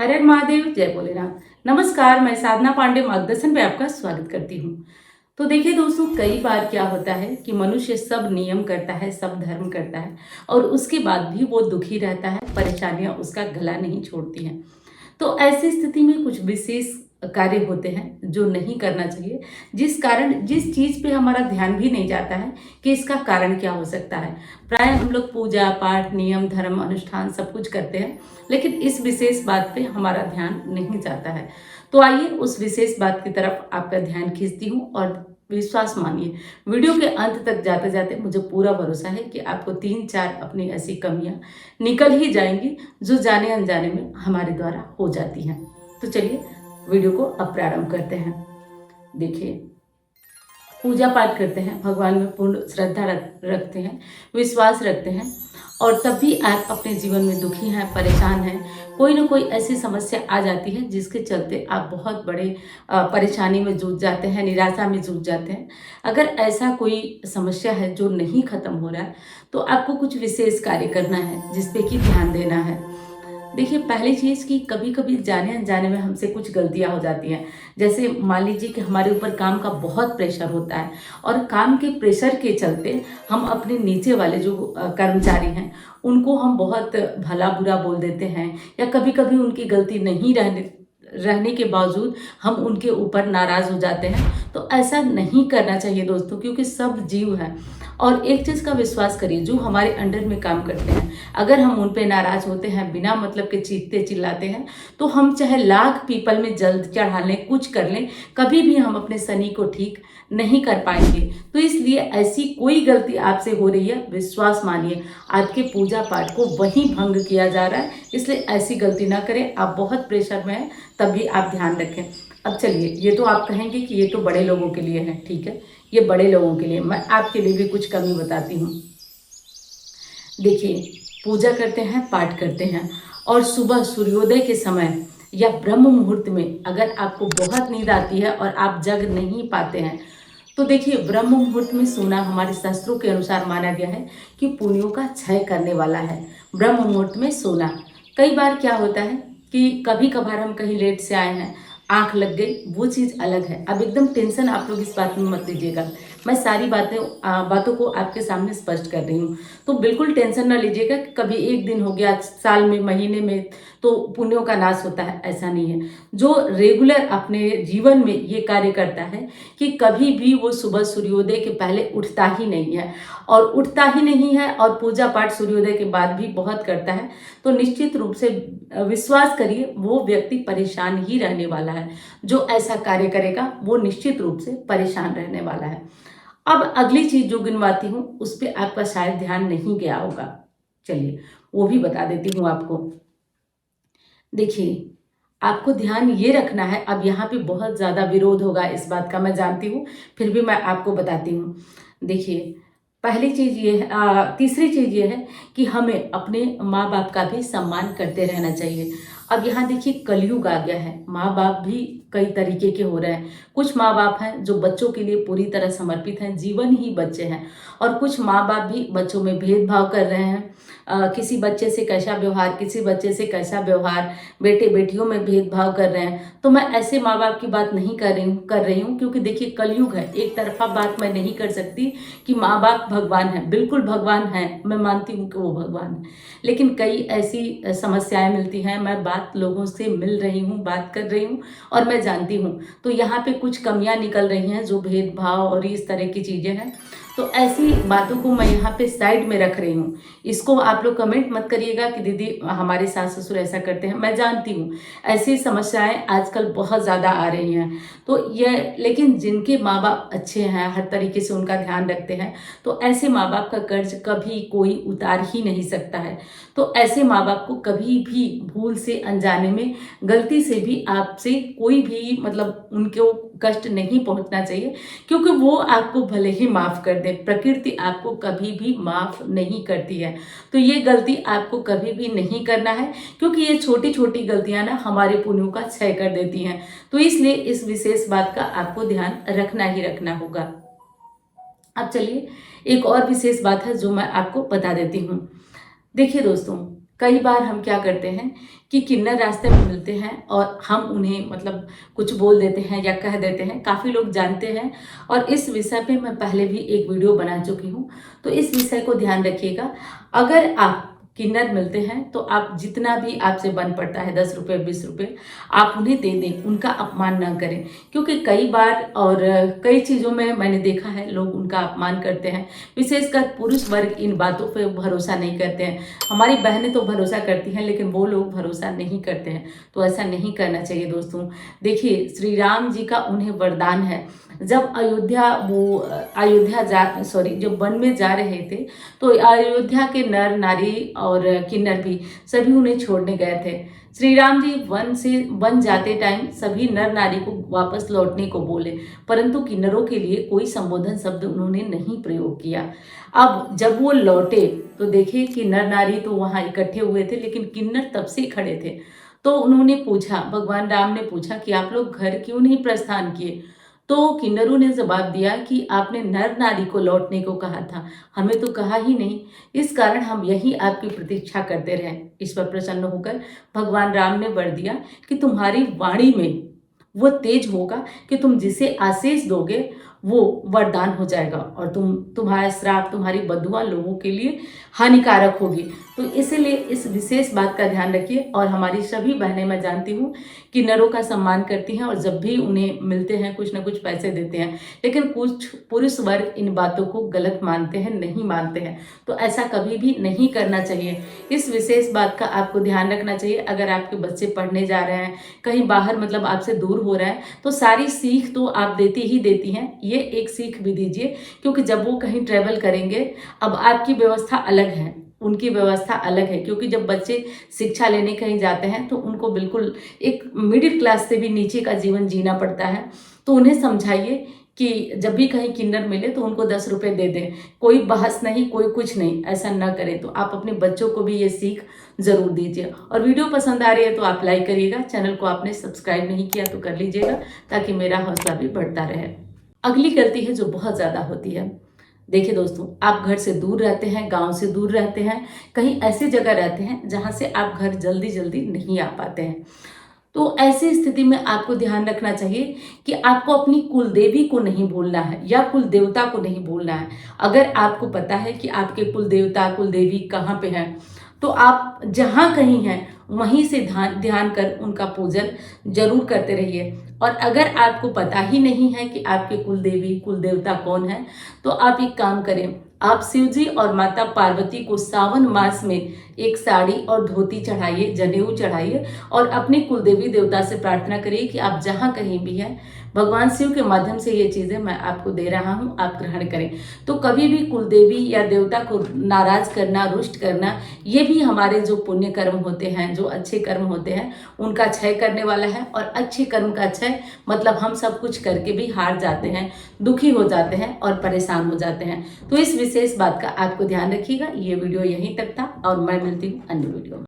हर हर महादेव, जय भोलेनाथ। नमस्कार, मैं साधना पांडे मार्गदर्शन पे आपका स्वागत करती हूँ। तो देखिए दोस्तों, कई बार क्या होता है कि मनुष्य सब नियम करता है, सब धर्म करता है और उसके बाद भी वो दुखी रहता है, परेशानियां उसका गला नहीं छोड़ती हैं। तो ऐसी स्थिति में कुछ विशेष कार्य होते हैं जो नहीं करना चाहिए, जिस कारण जिस चीज पे हमारा ध्यान भी नहीं जाता है कि इसका कारण क्या हो सकता है। प्राय हम लोग पूजा पाठ, नियम, धर्म, अनुष्ठान सब कुछ करते हैं, लेकिन इस विशेष बात पे हमारा ध्यान नहीं जाता है। तो आइए उस विशेष बात की तरफ आपका ध्यान खींचती हूँ और विश्वास मानिए, वीडियो के अंत तक जाते जाते मुझे पूरा भरोसा है कि आपको 3-4 अपनी ऐसी कमियां निकल ही जाएंगी जो जाने अनजाने में हमारे द्वारा हो जाती हैं। तो चलिए वीडियो को अब प्रारंभ करते हैं। देखिए, पूजा पाठ करते हैं, भगवान में पूर्ण श्रद्धा रखते हैं, विश्वास रखते हैं और तब भी आप अपने जीवन में दुखी हैं, परेशान हैं, कोई ना कोई ऐसी समस्या आ जाती है जिसके चलते आप बहुत बड़े परेशानी में जूझ जाते हैं, निराशा में जूझ जाते हैं। अगर ऐसा कोई समस्या है जो नहीं खत्म हो रहा है, तो आपको कुछ विशेष कार्य करना है जिसपे कि ध्यान देना है। देखिए, पहली चीज़ कि कभी कभी जाने अनजाने में हमसे कुछ गलतियां हो जाती हैं। जैसे मान लीजिए कि हमारे ऊपर काम का बहुत प्रेशर होता है और काम के प्रेशर के चलते हम अपने नीचे वाले जो कर्मचारी हैं उनको हम बहुत भला बुरा बोल देते हैं, या कभी कभी उनकी गलती नहीं रहने के बावजूद हम उनके ऊपर नाराज हो जाते हैं। तो ऐसा नहीं करना चाहिए दोस्तों, क्योंकि सब जीव हैं। और एक चीज़ का विश्वास करिए, जो हमारे अंडर में काम करते हैं, अगर हम उन पे नाराज होते हैं, बिना मतलब के चीखते चिल्लाते हैं, तो हम चाहे लाख पीपल में जल चढ़ा लें, कुछ कर लें, कभी भी हम अपने शनि को ठीक नहीं कर पाएंगे। तो इसलिए ऐसी कोई गलती आपसे हो रही है, विश्वास मानिए आपके पूजा पाठ को वहीं भंग किया जा रहा है। इसलिए ऐसी गलती ना करें। आप बहुत प्रेशर में हैं, तभी आप ध्यान रखें। अब चलिए, ये तो आप कहेंगे कि ये तो बड़े लोगों के लिए है, ठीक है, ये बड़े लोगों के लिए, मैं आपके लिए भी कुछ कमी बताती हूँ। देखिए, पूजा करते हैं, पाठ करते हैं और सुबह सूर्योदय के समय या ब्रह्म मुहूर्त में अगर आपको बहुत नींद आती है और आप जग नहीं पाते हैं, तो देखिए, ब्रह्म मुहूर्त में सोना हमारे शास्त्रों के अनुसार माना गया है कि पुण्यों का क्षय करने वाला है। ब्रह्म मुहूर्त में सोना। कई बार क्या होता है कि कभी कभार हम कहीं लेट से आए हैं, आंख लग गई, वो चीज़ अलग है। अब एकदम टेंशन आप लोग इस बात में मत लीजिएगा, मैं सारी बातों को आपके सामने स्पष्ट कर रही हूँ। तो बिल्कुल टेंशन ना लीजिएगा कि कभी एक दिन हो गया, साल में, महीने में तो पुण्यों का नाश होता है, ऐसा नहीं है। जो रेगुलर अपने जीवन में ये कार्य करता है कि कभी भी वो सुबह सूर्योदय के पहले उठता ही नहीं है, और उठता ही नहीं है और पूजा पाठ सूर्योदय के बाद भी बहुत करता है, तो निश्चित रूप से विश्वास करिए वो व्यक्ति परेशान ही रहने वाला है। जो ऐसा कार्य करेगा वो निश्चित रूप से परेशान रहने वाला है। अब अगली चीज जो गिनवाती हूँ उस पर आपका शायद ध्यान नहीं गया होगा, चलिए वो भी बता देती हूँ आपको। देखिए, आपको ध्यान ये रखना है, अब यहाँ पे बहुत ज़्यादा विरोध होगा इस बात का, मैं जानती हूँ, फिर भी मैं आपको बताती हूँ। देखिए, पहली चीज़ ये है, तीसरी चीज़ ये है कि हमें अपने माँ बाप का भी सम्मान करते रहना चाहिए। अब यहाँ देखिए, कलयुग आ गया है, माँ बाप भी कई तरीके के हो रहे हैं। कुछ माँ बाप हैं जो बच्चों के लिए पूरी तरह समर्पित हैं, जीवन ही बच्चे हैं, और कुछ माँ बाप भी बच्चों में भेदभाव कर रहे हैं। किसी बच्चे से कैसा व्यवहार, किसी बच्चे से कैसा व्यवहार, बेटे बेटियों में भेदभाव कर रहे हैं। तो मैं ऐसे माँ बाप की बात नहीं कर रही हूँ, क्योंकि देखिए कलयुग है, एक तरफा बात मैं नहीं कर सकती कि माँ बाप भगवान है। बिल्कुल भगवान है, मैं मानती हूँ कि वो भगवान है, लेकिन कई ऐसी समस्याएं मिलती हैं। मैं बात लोगों से मिल रही हूँ, बात कर रही हूँ और मैं जानती हूँ, तो यहाँ पे कुछ कमियां निकल रही हैं, जो भेदभाव और इस तरह की चीज़ें हैं। तो ऐसी बातों को मैं यहाँ पे साइड में रख रही हूँ। इसको आप लोग कमेंट मत करिएगा कि दीदी हमारे सास ससुर ऐसा करते हैं, मैं जानती हूँ ऐसी समस्याएं आजकल बहुत ज़्यादा आ रही हैं। तो ये, लेकिन जिनके माँ बाप अच्छे हैं, हर तरीके से उनका ध्यान रखते हैं, तो ऐसे माँ बाप का कर्ज कभी कोई उतार ही नहीं सकता है। तो ऐसे माँ बाप को कभी भी भूल से, अनजाने में, गलती से भी आपसे कोई भी मतलब उनको कष्ट नहीं पहुंचना चाहिए, क्योंकि वो आपको भले ही माफ कर दे, प्रकृति आपको कभी भी माफ नहीं करती है। तो ये गलती आपको कभी भी नहीं करना है, क्योंकि ये छोटी छोटी गलतियां ना हमारे पुण्यों का क्षय कर देती हैं। तो इसलिए इस विशेष बात का आपको ध्यान रखना ही रखना होगा। अब चलिए, एक और विशेष बात है जो मैं आपको बता देती हूँ। देखिए दोस्तों, कई बार हम क्या करते हैं कि किन्नर रास्ते में मिलते हैं और हम उन्हें मतलब कुछ बोल देते हैं या कह देते हैं, काफ़ी लोग जानते हैं। और इस विषय पे मैं पहले भी एक वीडियो बना चुकी हूँ, तो इस विषय को ध्यान रखिएगा। अगर आप किन्नर मिलते हैं तो आप जितना भी आपसे बन पड़ता है 10 रुपये 20 रुपये आप उन्हें दे दें, उनका अपमान ना करें। क्योंकि कई बार और कई चीज़ों में मैंने देखा है लोग उनका अपमान करते हैं, विशेषकर पुरुष वर्ग इन बातों पे भरोसा नहीं करते हैं। हमारी बहनें तो भरोसा करती हैं लेकिन वो लोग भरोसा नहीं करते हैं, तो ऐसा नहीं करना चाहिए दोस्तों। देखिए, श्री राम जी का उन्हें वरदान है, जब जब वन में जा रहे थे तो अयोध्या के नर नारी और किन्नर भी सभी उन्हें छोड़ने गए थे। श्री राम जी वन जाते टाइम सभी नर नारी को वापस लौटने को बोले, परंतु किन्नरों के लिए कोई संबोधन शब्द उन्होंने नहीं प्रयोग किया। अब जब वो लौटे तो देखे कि नर नारी तो वहां इकट्ठे हुए थे लेकिन किन्नर तब से खड़े थे। तो उन्होंने पूछा, भगवान राम ने पूछा कि आप लोग घर क्यों नहीं प्रस्थान किए? तो किन्नरों ने जवाब दिया कि आपने नर नारी को लौटने को कहा था, हमें तो कहा ही नहीं, इस कारण हम यही आपकी प्रतीक्षा करते रहे। इस पर प्रसन्न होकर भगवान राम ने वर दिया कि तुम्हारी वाणी में वो तेज होगा कि तुम जिसे आशीष दोगे वो वरदान हो जाएगा और तुम्हारा श्राप, तुम्हारी बदुआ लोगों के लिए हानिकारक होगी। तो इसीलिए इस विशेष बात का ध्यान रखिए। और हमारी सभी बहनें, मैं जानती हूँ, किन्नरों का सम्मान करती हैं और जब भी उन्हें मिलते हैं कुछ ना कुछ पैसे देते हैं, लेकिन कुछ पुरुष वर्ग इन बातों को गलत मानते हैं, नहीं मानते हैं। तो ऐसा कभी भी नहीं करना चाहिए। इस विशेष बात का आपको ध्यान रखना चाहिए। अगर आपके बच्चे पढ़ने जा रहे हैं, कहीं बाहर मतलब आपसे दूर हो रहा है, तो सारी सीख तो आप देती हैं, ये एक सीख भी दीजिए। क्योंकि जब वो कहीं ट्रेवल करेंगे, अब आपकी व्यवस्था अलग है, उनकी व्यवस्था अलग है। क्योंकि जब बच्चे शिक्षा लेने कहीं जाते हैं तो उनको बिल्कुल एक मिडिल क्लास से भी नीचे का जीवन जीना पड़ता है। तो उन्हें समझाइए कि जब भी कहीं किन्नर मिले तो उनको 10 रुपये दे दें, कोई बहस नहीं, कोई कुछ नहीं, ऐसा ना करें। तो आप अपने बच्चों को भी ये सीख जरूर दीजिए। और वीडियो पसंद आ रही है तो आप लाइक करिएगा, चैनल को आपने सब्सक्राइब नहीं किया तो कर लीजिएगा, ताकि मेरा हौसला भी बढ़ता रहे। अगली गलती है जो बहुत ज़्यादा होती है। देखिए दोस्तों, आप घर से दूर रहते हैं, गांव से दूर रहते हैं, कहीं ऐसी जगह रहते हैं जहां से आप घर जल्दी जल्दी नहीं आ पाते हैं। तो ऐसी स्थिति में आपको ध्यान रखना चाहिए कि आपको अपनी कुल देवी को नहीं भूलना है या कुल देवता को नहीं भूलना है। अगर आपको पता है कि आपके कुल देवता कुल देवी कहाँ पे हैं, तो आप जहाँ कहीं हैं वहीं से ध्यान कर उनका पूजन जरूर करते रहिए। और अगर आपको पता ही नहीं है कि आपके कुल देवी कुल देवता कौन है, तो आप एक काम करें, आप शिव जी और माता पार्वती को सावन मास में एक साड़ी और धोती चढ़ाइए, जनेऊ चढ़ाइए और अपने कुल देवी देवता से प्रार्थना करिए कि आप जहाँ कहीं भी हैं, भगवान शिव के माध्यम से ये चीज़ें मैं आपको दे रहा हूँ, आप ग्रहण करें। तो कभी भी कुल देवी या देवता को नाराज करना, रुष्ट करना, ये भी हमारे जो पुण्य कर्म होते हैं, जो अच्छे कर्म होते हैं, उनका क्षय करने वाला है। और अच्छे कर्म का क्षय मतलब हम सब कुछ करके भी हार जाते हैं, दुखी हो जाते हैं और परेशान हो जाते हैं। तो इस विशेष बात का आपको ध्यान रखिएगा। ये वीडियो यहीं तक था और मैं मिलती हूँ अन्य वीडियो में।